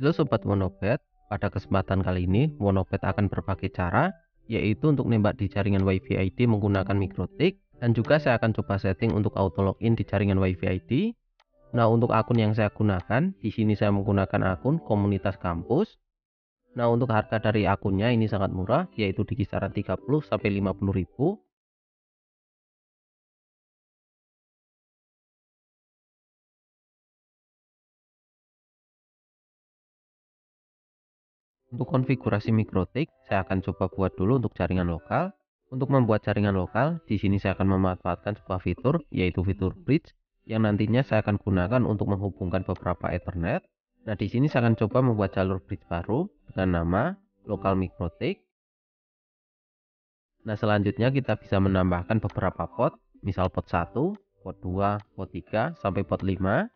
Halo Sobat Wonopet, pada kesempatan kali ini Wonopet akan berbagi cara, yaitu untuk nembak di jaringan WiFi ID menggunakan mikrotik, dan juga saya akan coba setting untuk auto login di jaringan WiFi ID. Nah, untuk akun yang saya gunakan, di sini saya menggunakan akun komunitas kampus. Nah, untuk harga dari akunnya ini sangat murah, yaitu di kisaran 30 sampai 50 ribu. Untuk konfigurasi mikrotik, saya akan coba buat dulu untuk jaringan lokal. Untuk membuat jaringan lokal, di sini saya akan memanfaatkan sebuah fitur, yaitu fitur bridge, yang nantinya saya akan gunakan untuk menghubungkan beberapa Ethernet. Nah, di sini saya akan coba membuat jalur bridge baru dengan nama lokal mikrotik. Nah, selanjutnya kita bisa menambahkan beberapa port, misal port 1, port 2, port 3, sampai port 5.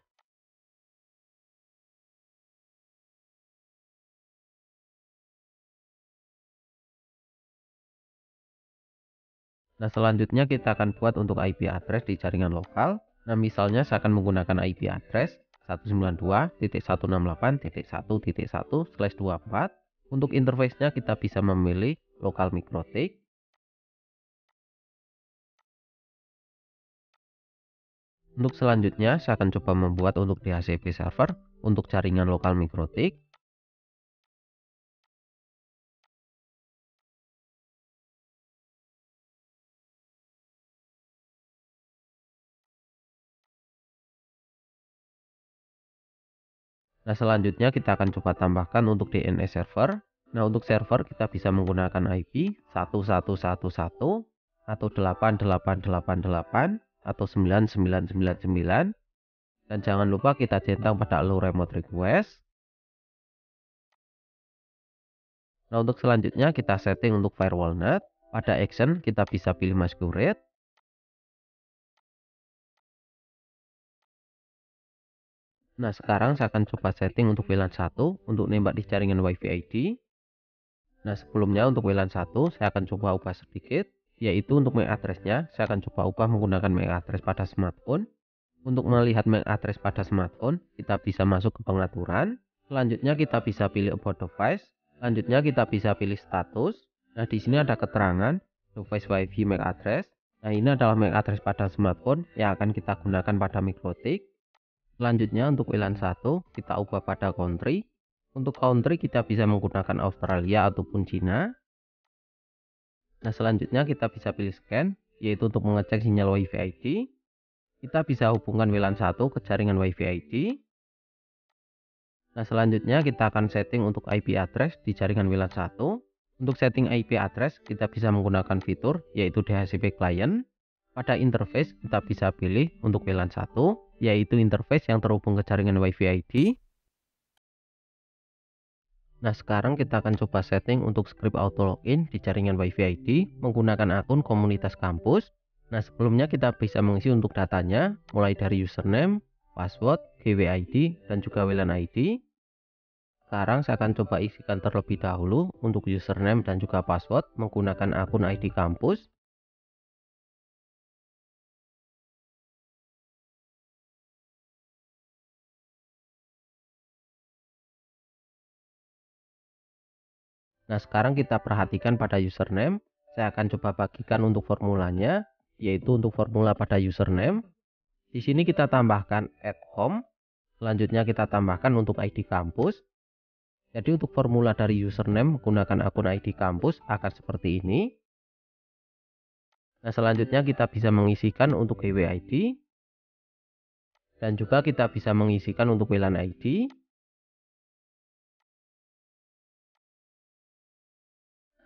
Nah, selanjutnya kita akan buat untuk IP address di jaringan lokal. Nah, misalnya saya akan menggunakan IP address 192.168.1.1/24. Untuk interface-nya kita bisa memilih lokal mikrotik. Untuk selanjutnya saya akan coba membuat untuk DHCP server untuk jaringan lokal mikrotik. Nah, selanjutnya kita akan coba tambahkan untuk DNS server. Nah, untuk server kita bisa menggunakan IP 1111 atau 8888 atau 9999. Dan jangan lupa kita centang pada allow remote request. Nah, untuk selanjutnya kita setting untuk firewall net. Pada action kita bisa pilih masquerade. Nah, sekarang saya akan coba setting untuk WLAN 1 untuk nembak di jaringan WiFi ID. Nah, sebelumnya untuk WLAN 1 saya akan coba ubah sedikit, yaitu untuk MAC address-nya saya akan coba ubah menggunakan MAC address pada smartphone. Untuk melihat MAC address pada smartphone, kita bisa masuk ke pengaturan. Selanjutnya kita bisa pilih about device. Selanjutnya kita bisa pilih status. Nah, di sini ada keterangan device WiFi MAC address. Nah, ini adalah MAC address pada smartphone yang akan kita gunakan pada mikrotik. Selanjutnya untuk WLAN 1 kita ubah pada country. Untuk country kita bisa menggunakan Australia ataupun Cina. Nah, selanjutnya kita bisa pilih scan, yaitu untuk mengecek sinyal WiFi ID. Kita bisa hubungkan WLAN 1 ke jaringan WiFi ID. Nah, selanjutnya kita akan setting untuk IP address di jaringan WLAN 1. Untuk setting IP address kita bisa menggunakan fitur, yaitu DHCP client. Pada interface kita bisa pilih untuk WLAN 1, yaitu interface yang terhubung ke jaringan WiFi ID. Nah, sekarang kita akan coba setting untuk script auto login di jaringan WiFi ID menggunakan akun komunitas kampus. Nah, sebelumnya kita bisa mengisi untuk datanya mulai dari username, password, GWID, dan juga WLAN ID. Sekarang saya akan coba isikan terlebih dahulu untuk username dan juga password menggunakan akun ID kampus. Nah, sekarang kita perhatikan pada username. Saya akan coba bagikan untuk formulanya, yaitu untuk formula pada username. Di sini kita tambahkan @home. Selanjutnya kita tambahkan untuk ID kampus. Jadi untuk formula dari username menggunakan akun ID kampus akan seperti ini. Nah, selanjutnya kita bisa mengisikan untuk GWID. Dan juga kita bisa mengisikan untuk WLAN ID.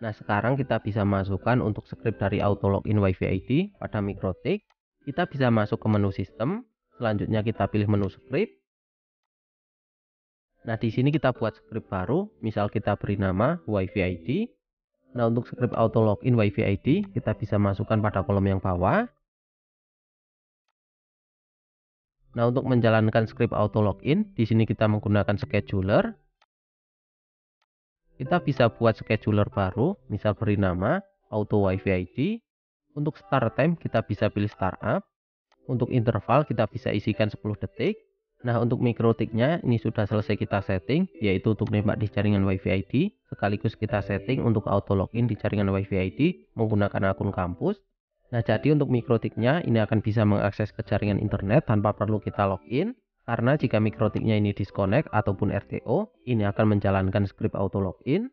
Nah, sekarang kita bisa masukkan untuk script dari auto login WiFi ID pada mikrotik. Kita bisa masuk ke menu sistem. Selanjutnya kita pilih menu script. Nah, di sini kita buat script baru. Misal kita beri nama WiFi ID. Nah, untuk script auto login WiFi ID kita bisa masukkan pada kolom yang bawah. Nah, untuk menjalankan script auto login, di sini kita menggunakan scheduler. Kita bisa buat scheduler baru, misal beri nama auto WiFi ID. Untuk start time kita bisa pilih startup. Untuk interval kita bisa isikan 10 detik. Nah, untuk mikrotiknya ini sudah selesai kita setting, yaitu untuk nembak di jaringan WiFi ID, sekaligus kita setting untuk auto login di jaringan WiFi ID menggunakan akun kampus. Nah, jadi untuk mikrotiknya ini akan bisa mengakses ke jaringan internet tanpa perlu kita login, karena jika mikrotiknya ini disconnect ataupun RTO, ini akan menjalankan script auto login.